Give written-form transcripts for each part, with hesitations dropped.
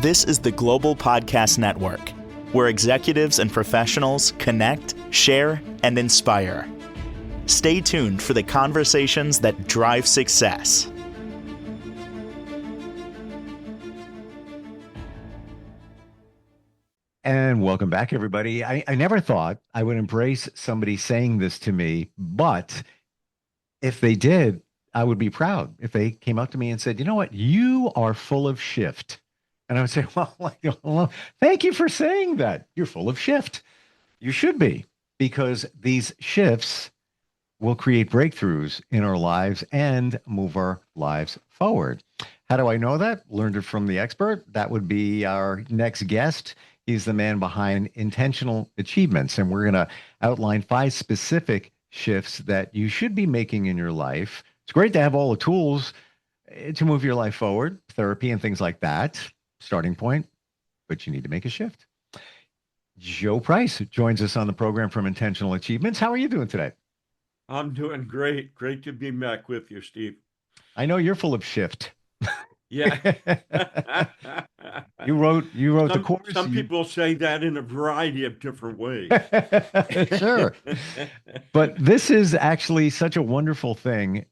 This is the Global Podcast Network, where executives and professionals connect, share, and inspire. Stay tuned for the conversations that drive success. And welcome back, everybody. I never thought I would embrace somebody saying this to me, but if they did, I would be proud if they came up to me and said, you know what, you are full of shift. And I would say, well, thank you for saying that. You're full of shift. You should be, because these shifts will create breakthroughs in our lives and move our lives forward. How do I know that? Learned it from the expert. That would be our next guest. He's the man behind Intentional Achievements. And we're going to outline 5 specific shifts that you should be making in your life. It's great to have all the tools to move your life forward, therapy and things like that, starting point, but you need to make a shift. Joe Price joins us on the program from Intentional Achievements. How are you doing today? I'm doing great. Great to be back with you, Steve. I know you're full of shift. Yeah. You wrote the course. Some people say that in a variety of different ways. Sure. But this is actually such a wonderful thing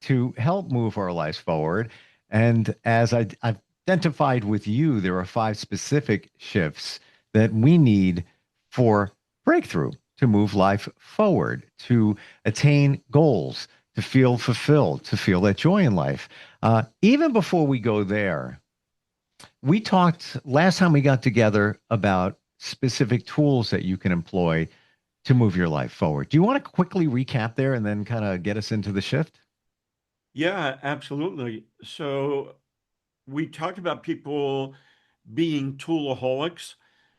to help move our lives forward. And as I've identified with you, there are 5 specific shifts that we need for breakthrough, to move life forward, to attain goals, to feel fulfilled, to feel that joy in life. Even before we go there, we talked last time we got together about specific tools that you can employ to move your life forward. Do you want to quickly recap there and then kind of get us into the shift? Yeah, absolutely. So we talked about people being toolaholics,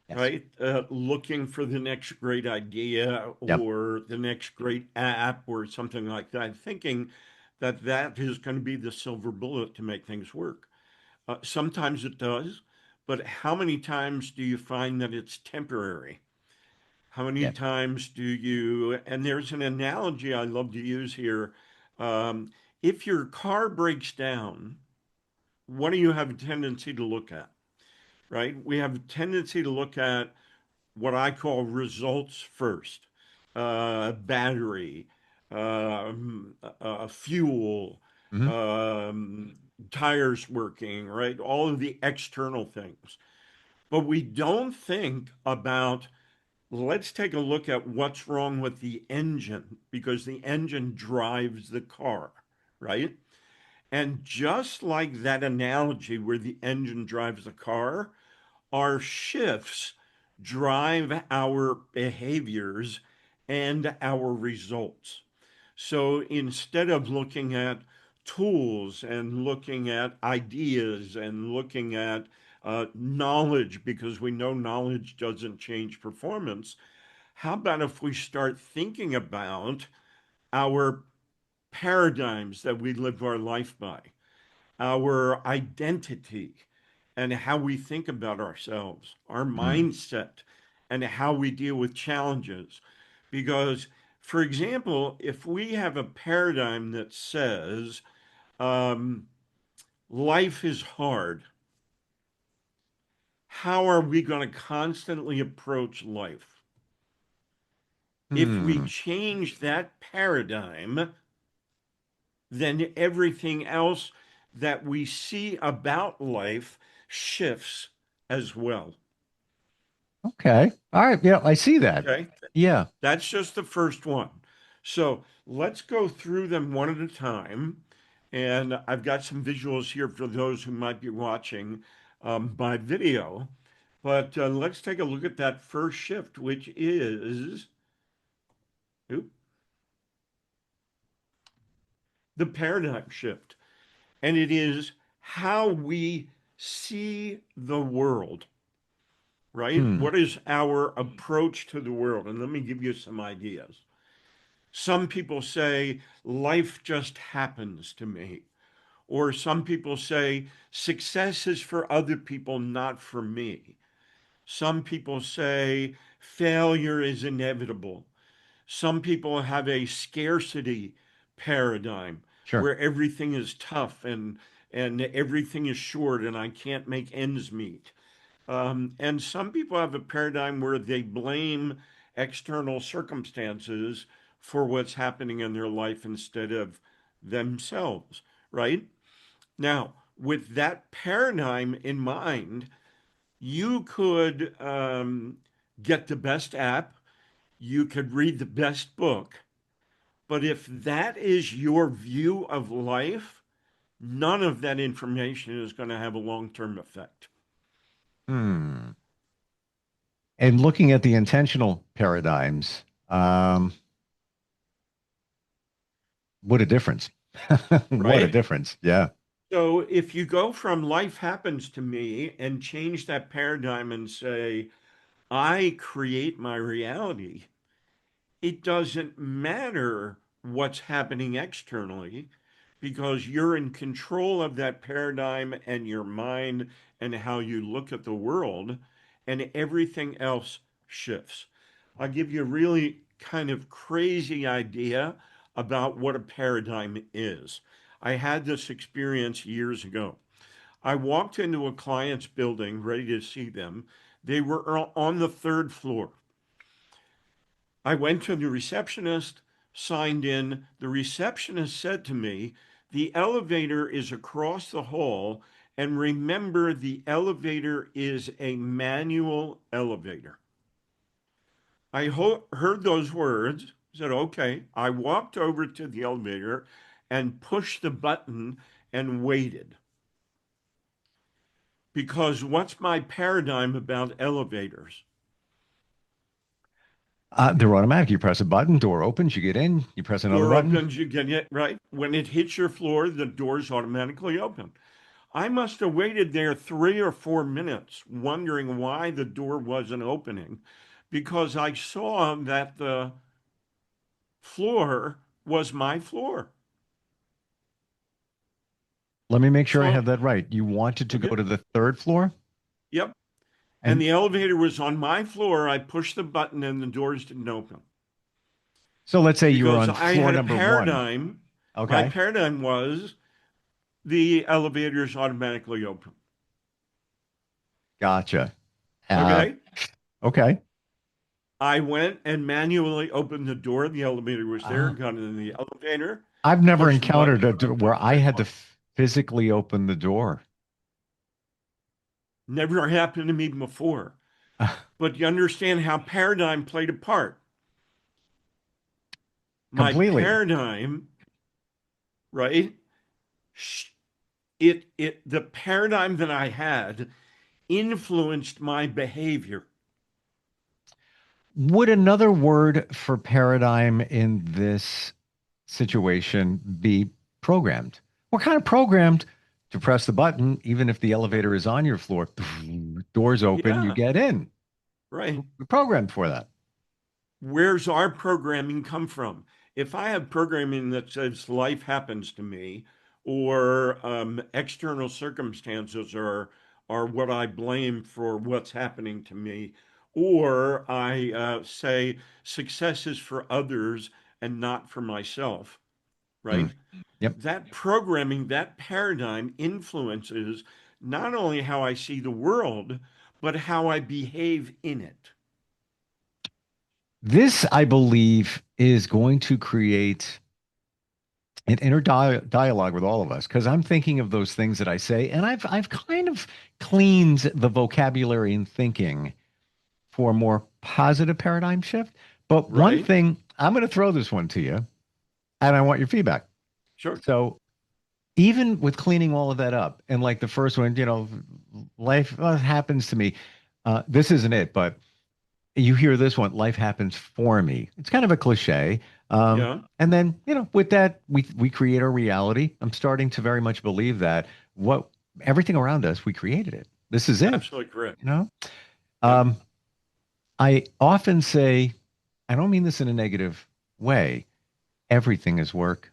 Yes. right? Looking for the next great idea Yep. or the next great app or something like that, thinking that that is going to be the silver bullet to make things work. Sometimes it does, but how many times do you find that it's temporary? How many Yeah. times do you, and there's an analogy I love to use here. Um, if your car breaks down, what do you have a tendency to look at, right? We have a tendency to look at what I call results first, battery, fuel, Mhm. tires working, right? All of the external things. But we don't think about, let's take a look at what's wrong with the engine, because the engine drives the car, right? And just like that analogy where the engine drives the car, our shifts drive our behaviors and our results. So instead of looking at tools and looking at ideas and looking at knowledge, because we know knowledge doesn't change performance, how about if we start thinking about our paradigms that we live our life by, our identity, and how we think about ourselves, our mindset, and how we deal with challenges. Because, for example, if we have a paradigm that says um, life is hard, how are we going to constantly approach life? If we change that paradigm, then everything else that we see about life shifts as well. Okay. All right. Yeah, I see that. Okay. Yeah. That's just the first one. So let's go through them one at a time. And I've got some visuals here for those who might be watching by video. But let's take a look at that first shift, which is the paradigm shift. And it is how we see the world, right? What is our approach to the world? And let me give you some ideas. Some people say life just happens to me. Or some people say success is for other people, not for me. Some people say failure is inevitable. Some people have a scarcity paradigm Sure. where everything is tough and and everything is short and I can't make ends meet. And some people have a paradigm where they blame external circumstances for what's happening in their life instead of themselves, right? Now, with that paradigm in mind, you could get the best app, you could read the best book, but if that is your view of life, none of that information is going to have a long-term effect. Hmm. And looking at the intentional paradigms, what a difference. What a Right? difference. Yeah. So if you go from life happens to me and change that paradigm and say, I create my reality, it doesn't matter what's happening externally because you're in control of that paradigm and your mind and how you look at the world, and everything else shifts. I'll give you a really kind of crazy idea about what a paradigm is. I had this experience years ago. I walked into a client's building ready to see them. They were on the third floor. I went to the receptionist, signed in. The receptionist said to me, the elevator is across the hall, and remember, the elevator is a manual elevator. I heard those words, said, okay. I walked over to the elevator and pushed the button and waited. Because what's my paradigm about elevators? They're automatic. You press a button, door opens, you get in, you press another Door button. opens, you get it, right? When it hits your floor, the doors automatically open. I must have waited there 3 or 4 minutes wondering why the door wasn't opening because I saw that the floor was my floor. Let me make sure I So, have that right. You wanted to okay, go to the third floor? yep. And And the elevator was on my floor. I pushed the button and the doors didn't open so let's say you were because on I floor had a number one. paradigm. My Okay. paradigm was the elevators automatically open. Gotcha. Uh, Okay. okay. I went and manually opened the door. The elevator was there, Uh, got in the elevator, I've never pushed the button, encountered where I had to physically open the door. never happened to me before. But you understand how paradigm played a part. My Completely. paradigm, right? The paradigm that I had influenced my behavior. Would another word for paradigm in this situation be programmed? We're kind of programmed to press the button, even if the elevator is on your floor. Doors open, you Yeah, get in. right. We're programmed for that. Where's our programming come from? If I have programming that says life happens to me, or external circumstances are what I blame for what's happening to me, or I say success is for others and not for myself, Mm. right? Yep. That programming, that paradigm influences not only how I see the world, but how I behave in it. This, I believe, is going to create an inner dialogue with all of us because I'm thinking of those things that I say, and I've kind of cleaned the vocabulary and thinking for a more positive paradigm shift. But one Right? thing, I'm going to throw this one to you, and I want your feedback. Sure. So even with cleaning all of that up, and like the first one, life happens to me. This isn't it, but you hear this one, life happens for me. It's kind of a cliche. Yeah. And then, with that, we create our reality. I'm starting to very much believe that what everything around us, we created it. This is it, Absolutely correct. you know? Yep. Um, I often say, I don't mean this in a negative way. Everything is work.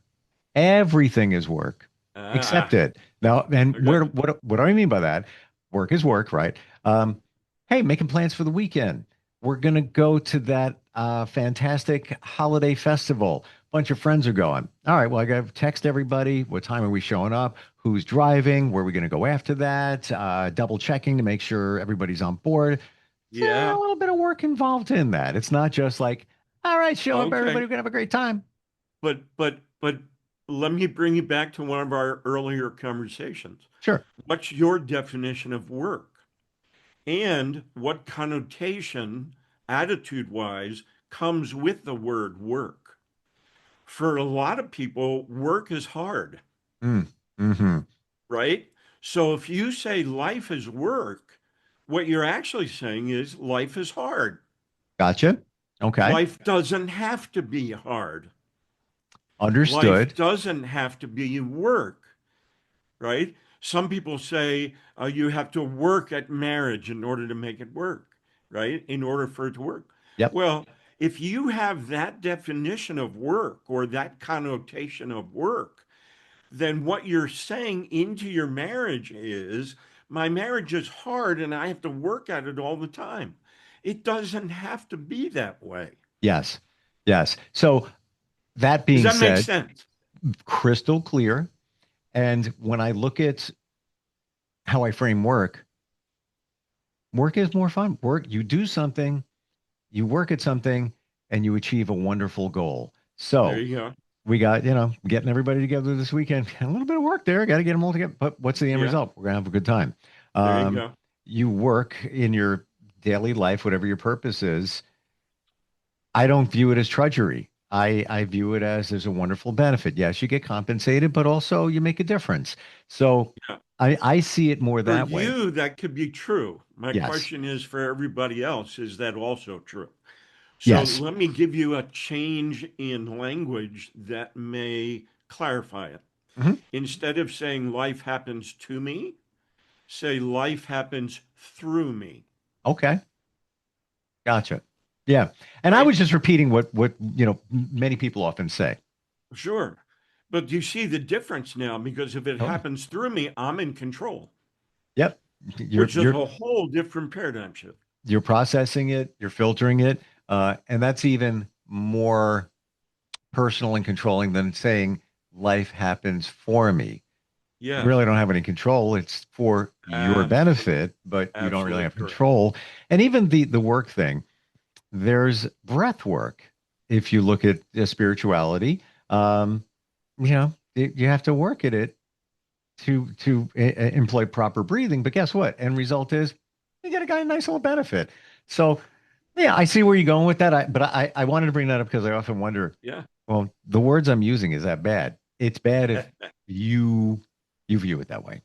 Everything is work. Accept Ah, it. Now, and okay. what do I mean by that? Work is work, right? Hey, making plans for the weekend. We're gonna go to that fantastic holiday festival. bunch of friends are going. All right, well, I got to text everybody. What time are we showing up? Who's driving? Where are we going to go after that? Double checking to make sure everybody's on board. It's a Yeah. little bit of work involved in that. It's not just like, all right, show up, everybody. Okay. We're going to have a great time. But let me bring you back to one of our earlier conversations. Sure. What's your definition of work? And what connotation, attitude-wise, comes with the word work? For a lot of people, work is hard, Mm, hmm. right? So if you say life is work, what you're actually saying is life is hard. Gotcha. Okay. Life doesn't have to be hard. Life Understood. doesn't have to be work, right? Some people say you have to work at marriage in order to make it work, right? In order for it to work. Yep. Well, if you have that definition of work or that connotation of work, then what you're saying into your marriage is my marriage is hard and I have to work at it all the time. It doesn't have to be that way. Yes. Yes. So that Does being that make said, sense? crystal clear. And when I look at how I frame work, work is more fun. Work, you do something, you work at something, and you achieve a wonderful goal. There So you go. we got, getting everybody together this weekend. A little bit of work there. Got to get them all together. But what's the end Yeah, result? We're gonna have a good time. there you Um, go. you work in your daily life, whatever your purpose is. I don't view it as drudgery. I view it as there's a wonderful benefit. Yes, you get compensated, but also you make a difference. So Yeah. I see it more For that way. you, that could be true. My Yes. question is for everybody else, is that also true? So Yes. let me give you a change in language that may clarify it. Mhm. Instead of saying life happens to me, say life happens through me, Okay. Gotcha. Yeah. And I right? was just repeating what many people often say. Sure. But you see the difference now because if it Oh, happens through me, I'm in control, yep. You're which is you're a whole different paradigm shift. you're processing it, you're filtering it, and that's even more personal and controlling than saying life happens for me. You Yes, really don't have any control. It's for your absolutely, benefit, but you don't really absolutely have correct. control. And even the work thing, there's breath work. If you look at spirituality, um, you have to work at it to employ proper breathing. But guess what? End result is you get a guy a nice little benefit. So yeah, I see where you're going with that. But I wanted to bring that up because I often wonder, Yeah. well, the words I'm using, is that bad? It's bad if you you view it that way.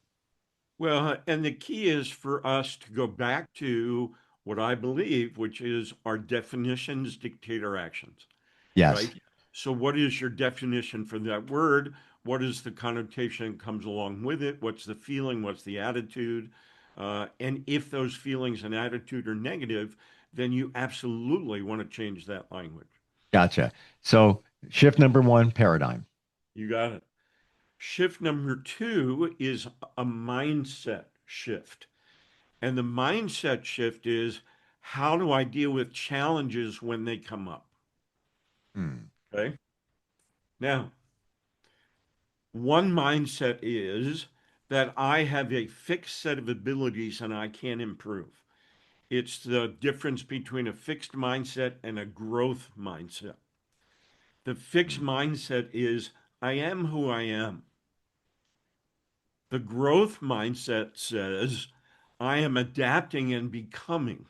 Well, and the key is for us to go back to what I believe, which is our definitions dictate our actions, Yes. right? So, what is your definition for that word? What is the connotation that comes along with it? What's the feeling? What's the attitude? And if those feelings and attitude are negative, then you absolutely want to change that language. Gotcha. So shift number one, paradigm. You got it. Shift number two is a mindset shift. And the mindset shift is how do I deal with challenges when they come up? Hmm. Okay. Now, one mindset is that I have a fixed set of abilities and I can improve. It's the difference between a fixed mindset and a growth mindset. The fixed mindset is I am who I am. The growth mindset says I am adapting and becoming,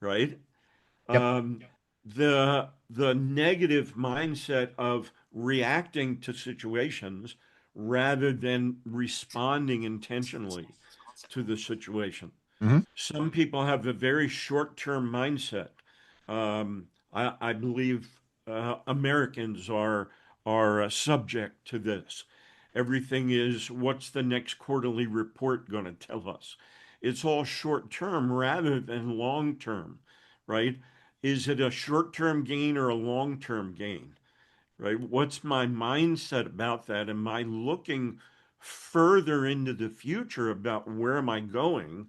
right? Yep. um, the negative mindset of reacting to situations rather than responding intentionally to the situation. Hmm. Some people have a very short-term mindset. I believe Americans are subject to this. Everything is what's the next quarterly report going to tell us? It's all short-term rather than long-term, right? Is it a short-term gain or a long-term gain, right? What's my mindset about that? Am I looking further into the future about where am I going?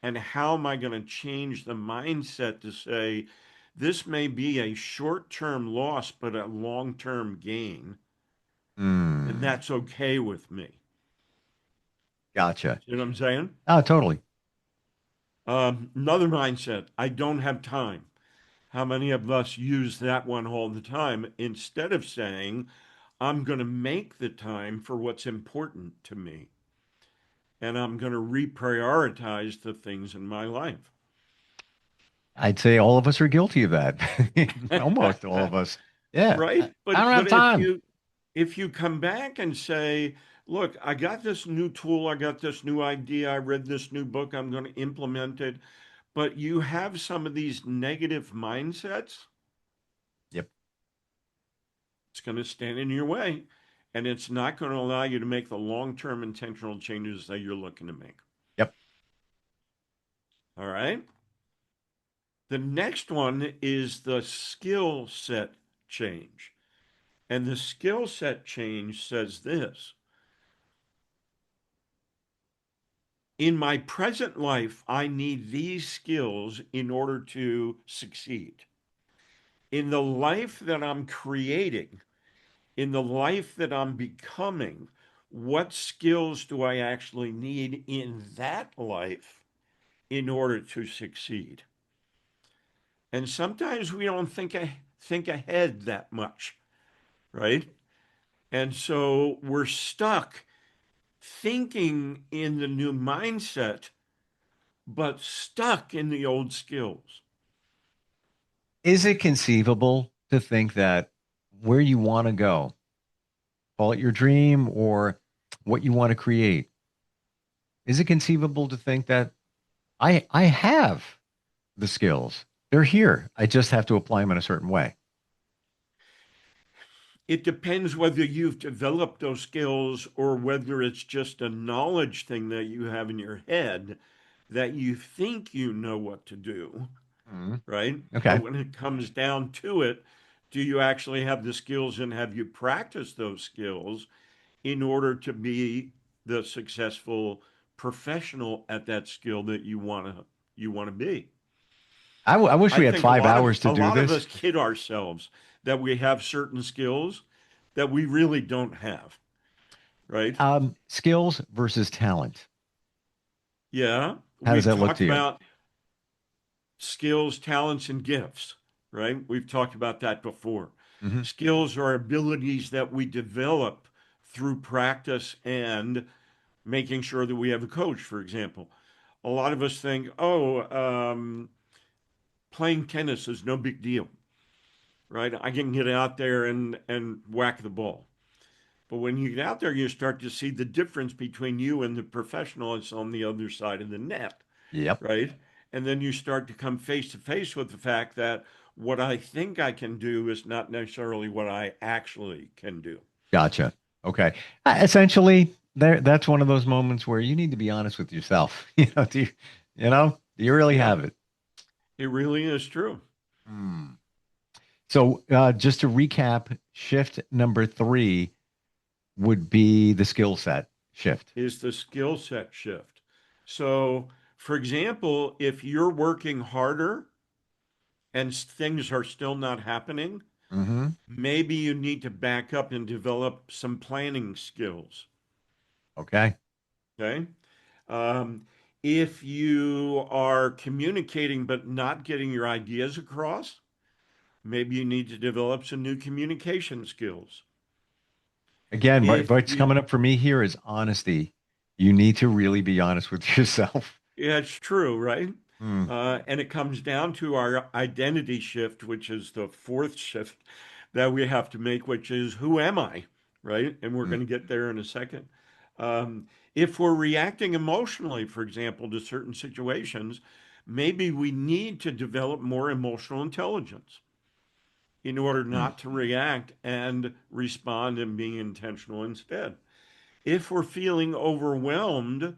And how am I going to change the mindset to say, This may be a short-term loss, but a long-term gain, and Mm, that's okay with me. gotcha. You know what I'm saying? Oh, totally. Another mindset, I don't have time. How many of us use that one all the time instead of saying, I'm going to make the time for what's important to me and I'm going to reprioritize the things in my life? I'd say all of us are guilty of that. Almost all of us. Yeah. Right? I don't have But time. if you come back and say, look, I got this new tool, I got this new idea, I read this new book, I'm going to implement it, but you have some of these negative mindsets, Yep. it's going to stand in your way and it's not going to allow you to make the long-term intentional changes that you're looking to make. Yep. All right? The next one is the skill set change. And the skill set change says this: in my present life, I need these skills in order to succeed. In the life that I'm creating, in the life that I'm becoming, what skills do I actually need in that life in order to succeed? And sometimes we don't think ahead that much, right? And so we're stuck thinking in the new mindset, but stuck in the old skills. Is it conceivable to think that where you want to go, call it your dream or what you want to create, is it conceivable to think that I have the skills? They're here. I just have to apply them in a certain way. It depends whether you've developed those skills or whether it's just a knowledge thing that you have in your head that you think you know what to do, Mhm. right? But Okay. when it comes down to it, do you actually have the skills and have you practiced those skills in order to be the successful professional at that skill that you want to be? I wish I we had think 5 hours to a do lot of this. us kid ourselves that we have certain skills that we really don't have, right? Skills versus talent. Yeah, How does we've that look talked to you? about skills, talents, and gifts, right? We've talked about that before. Hmm. Skills are abilities that we develop through practice and making sure that we have a coach, for example. A lot of us think, oh, playing tennis is no big deal, right? I can get out there and whack the ball. But when you get out there, you start to see the difference between you and the professional that's on the other side of the net, Yep. right? And then you start to come face to face with the fact that what I think I can do is not necessarily what I actually can do. Gotcha. Okay. Essentially, that's one of those moments where you need to be honest with yourself. Do you really Yeah, have it? it really is true. Hmm. So, just to recap, shift number three would be the skill set shift. Is the skill set shift. So, for example, if you're working harder and things are still not happening, Hmm. maybe you need to back up and develop some planning skills. Okay. Okay. Um, if you are communicating but not getting your ideas across, maybe you need to develop some new communication skills. Again, If what's you, coming up for me here is honesty. You need to really be honest with yourself. yeah, it's true, right? Hmm. And it comes down to our identity shift, which is the fourth shift that we have to make, which is who am I, right? And we're Hmm. going to get there in a second. If we're reacting emotionally, for example, to certain situations, maybe we need to develop more emotional intelligence in order Hmm. not to react and respond and being intentional instead. If we're feeling overwhelmed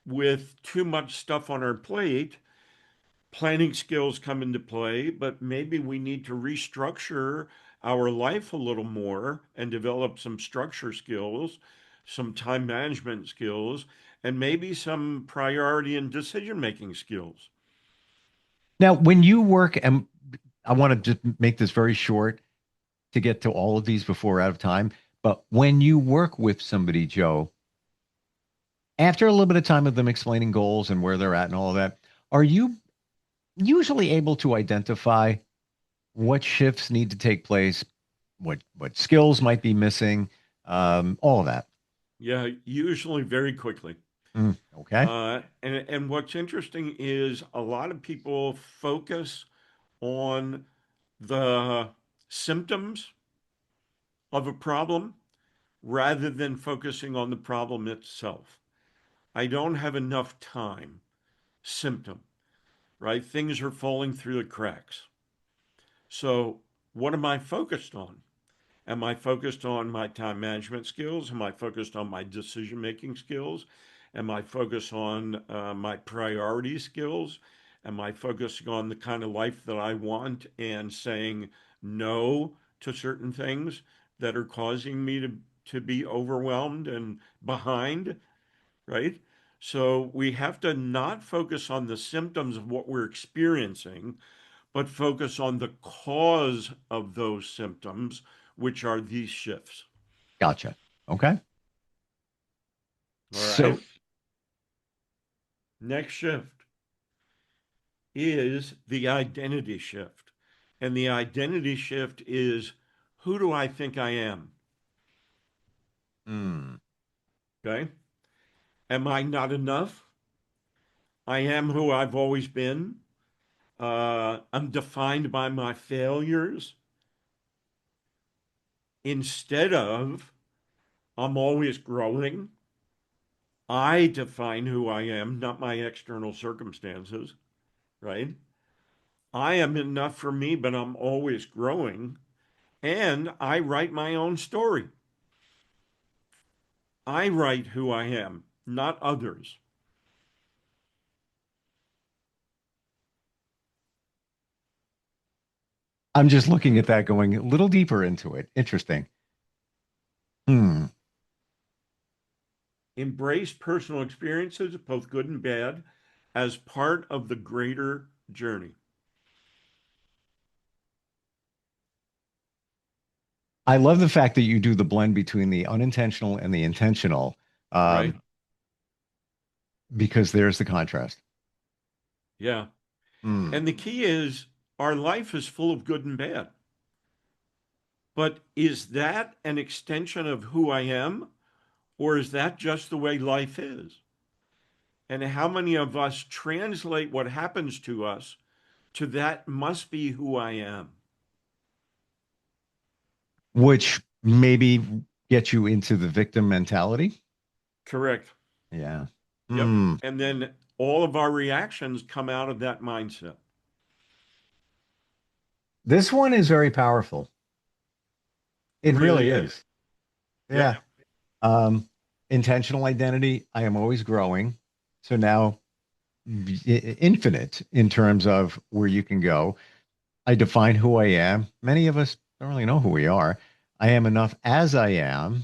with too much stuff on our plate, planning skills come into play, but maybe we need to restructure our life a little more and develop some structure skills, some time management skills, and maybe some priority and decision making skills. Now, when you work, and I want to just make this very short to get to all of these before we're out of time. But when you work with somebody, Joe, after a little bit of time of them explaining goals and where they're at and all of that, are you usually able to identify what shifts need to take place, what skills might be missing, all of that? Yeah, usually very quickly. Okay, And what's interesting is a lot of people focus on the symptoms of a problem rather than focusing on the problem itself. I don't have enough time. Symptom, right? Things are falling through the cracks. So, what am I focused on? Am I focused on my time management skills? Am I focused on my decision making skills? Am I focused on my priority skills? Am I focusing on the kind of life that I want and saying no to certain things that are causing me to be overwhelmed and behind, right? So we have to not focus on the symptoms of what we're experiencing, but focus on the cause of those symptoms, which are these shifts. gotcha. Okay, All so right. Next shift is the identity shift. And the identity shift is, who do I think I am? mm, Okay. Am I not enough? I am who I've always been. I'm defined by my failures instead of I'm always growing. I define who I am, not my external circumstances, right? I am enough for me, but I'm always growing. And I write my own story. I write who I am, not others. I'm just looking at that, going a little deeper into it. Interesting. Hmm. Embrace personal experiences, both good and bad, as part of the greater journey, I love the fact that you do the blend between the unintentional and the intentional, right? um, because there's the contrast. Yeah. Hmm. And the key is our life is full of good and bad. But is that an extension of who I am, or is that just the way life is? And how many of us translate what happens to us to that must be who I am? Which maybe get you into the victim mentality. Correct. Yeah. Yep. Hmm. And then all of our reactions come out of that mindset. This one is very powerful. It It really really is. is. Yep. Yeah. Um, Intentional identity. I am always growing. So now infinite in terms of where you can go. I define who I am. Many of us don't really know who we are. I am enough as I am.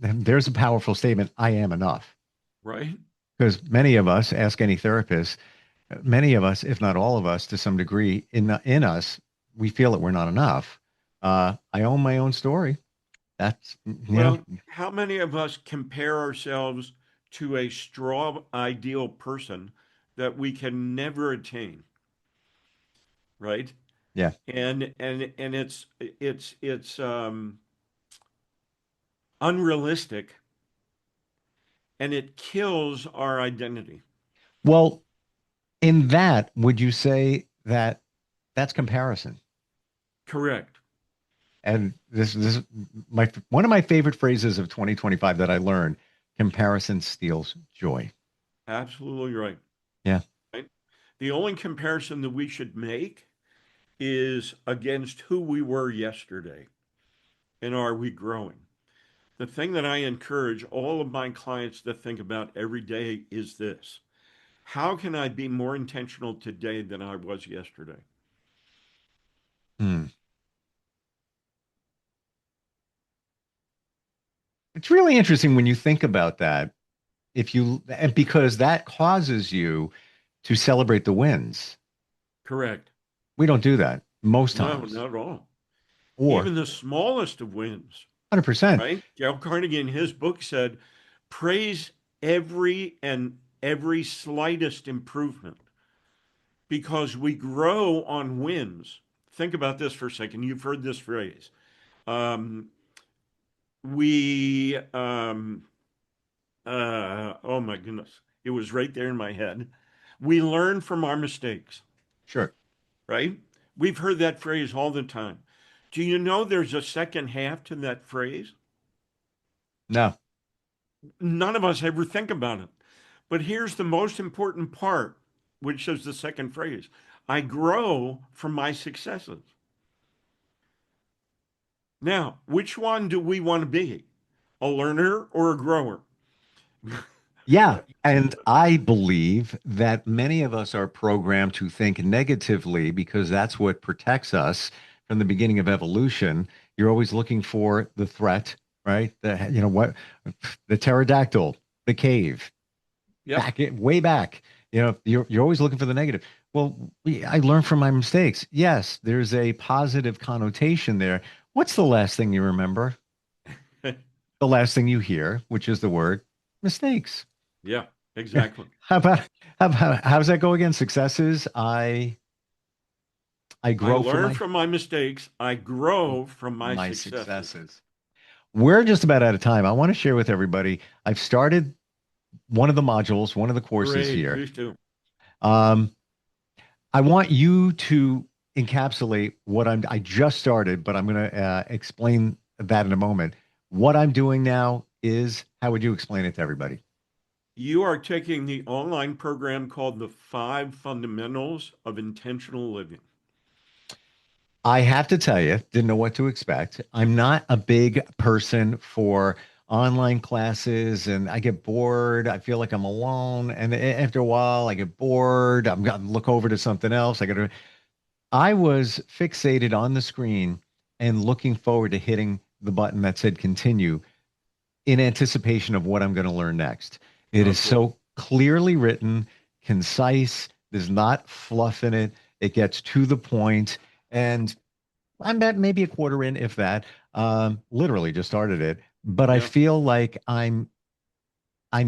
And there's a powerful statement. I am enough. Right. Because many of us, ask any therapist, many of us, if not all of us, to some degree, in us, we feel that we're not enough. I own my own story. That's Well, how many of us compare ourselves to a straw ideal person that we can never attain, right? yeah. And it's unrealistic and it kills our identity. Well, in that, would you say that that's comparison? Correct. And this my one of my favorite phrases of 2025 that I learned: comparison steals joy. Absolutely right. Yeah. Right. The only comparison that we should make is against who we were yesterday. And are we growing? The thing that I encourage all of my clients to think about every day is this: how can I be more intentional today than I was yesterday? Hmm. It's really interesting when you think about that. If you and because that causes you to celebrate the wins. Correct. We don't do that. most No, times. not at all. Or Even the smallest of wins, 100%. right? Dale Carnegie in his book said, praise every slightest improvement because we grow on wins. Think about this for a second. You've heard this phrase. Um, we, oh my goodness, it was right there in my head. We learn from our mistakes, Sure. right? We've heard that phrase all the time. Do you know there's a second half to that phrase? No. None of us ever think about it. But here's the most important part, which is the second phrase. I grow from my successes. Now, which one do we want to be? A learner or a grower? Yeah. And I believe that many of us are programmed to think negatively because that's what protects us from the beginning of evolution. You're always looking for the threat, right? What, the pterodactyl, the cave, Yep. way back. You're always looking for the negative. Well, I learned from my mistakes. Yes, there's a positive connotation there. What's the last thing you remember? The last thing you hear, which is the word mistakes. Yeah, exactly. How about how does that go again? Successes. I I grow from learn from my mistakes. I grow from my my successes. successes. We're just about out of time. I want to share with everybody. I've started one of the modules, one of the courses Great. here. Please do. Um, I want you to encapsulate what I just started, but I'm going to explain that in a moment. What I'm doing now is, how would you explain it to everybody? You are taking the online program called The Five Fundamentals of Intentional Living. I have to tell you, didn't know what to expect. I'm not a big person for online classes and I get bored. I feel like I'm alone. And after a while, I get bored. I'm going to look over to something else. I was fixated on the screen and looking forward to hitting the button that said continue in anticipation of what I'm going to learn next. It Oh, is cool. so clearly written, concise. There's not fluff in it. It gets to the point, and I'm at maybe a quarter in, if that. Literally just started it, but I Yeah. feel like I'm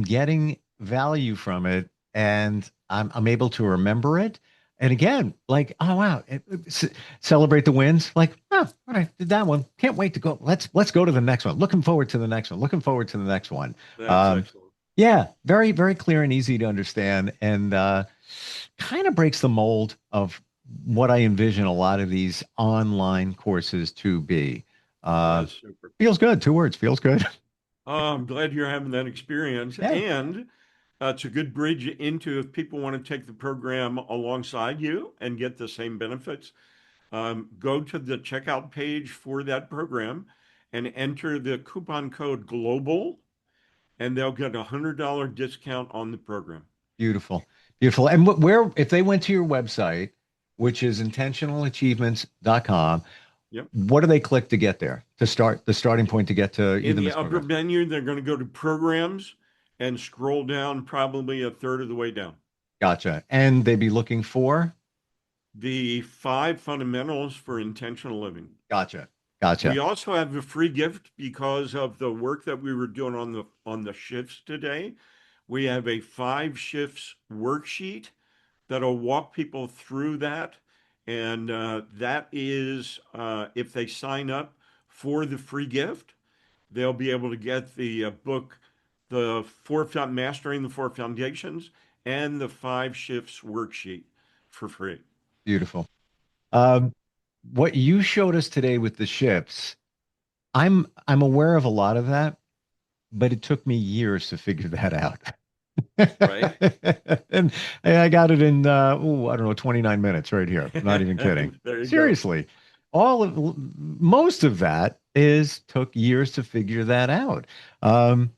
getting value from it, and I'm able to remember it. And again, like, oh wow, celebrate the wins. Like, oh, all right, did that one. Can't wait to go. Let's go to the next one. Looking forward to the next one. Looking forward to the next one. That's Um, excellent. yeah, very very clear and easy to understand, and kind of breaks the mold of what I envision a lot of these online courses to be. Uh, That's super. feels good. Two words. Feels good. Oh, I'm glad you're having that experience. Yeah, And it's a good bridge into if people want to take the program alongside you and get the same benefits. Go to the checkout page for that program and enter the coupon code GLOBAL, and they'll get a $100 discount on the program. beautiful, beautiful. And where, if they went to your website, which is intentionalachievements.com, Yep. what do they click to get there? To start the starting point to get to In even the this upper program? menu, they're going to go to programs and scroll down probably a third of the way down. Gotcha. And they'd be looking for? The five fundamentals for intentional living. Gotcha. We Gotcha. also have a free gift because of the work that we were doing on the shifts today. We have a 5 shifts worksheet that'll walk people through that. And that is, if they sign up for the free gift, they'll be able to get the book, Mastering the Four Foundations, and the 5 shifts worksheet for free. Beautiful. Um, what you showed us today with the ships, I'm aware of a lot of that, but it took me years to figure that out. Right? and, I got it in I don't know, 29 minutes right here. Not even kidding. There you go. Seriously. Most of that is took years to figure that out. Um,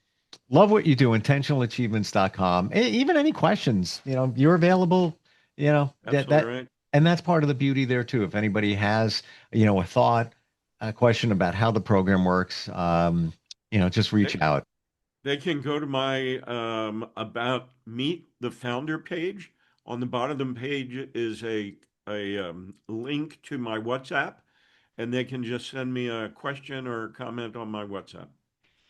love what you do, intentionalachievements.com. Even any questions, you're available, Absolutely right. and that's part of the beauty there too. If anybody has, a thought, a question about how the program works, just reach They, out. they can go to my about Meet the Founder page. On the bottom of the page is a a link to my WhatsApp, and they can just send me a question or a comment on my WhatsApp.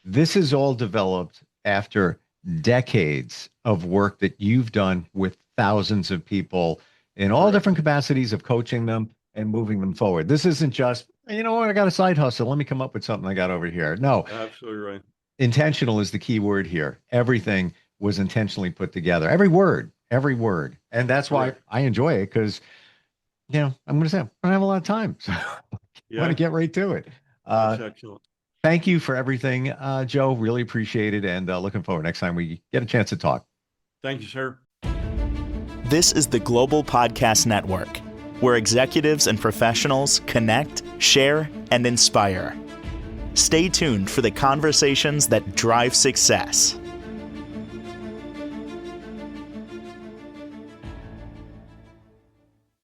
This is all developed after decades of work that you've done with thousands of people in all Correct. different capacities of coaching them and moving them forward. This isn't just, you know what, I got a side hustle. Let me come up with something I got over here. No, Absolutely right. intentional is the key word here. Everything was intentionally put together. Every word, every word. And that's why Correct. I enjoy it because, I'm going to say, I don't have a lot of time. So I want Yeah, to get right to it. that's excellent. Thank you for everything, Joe. Really appreciate it. And looking forward next time we get a chance to talk. Thank you, sir. This is the Global Podcast Network, where executives and professionals connect, share, and inspire. Stay tuned for the conversations that drive success.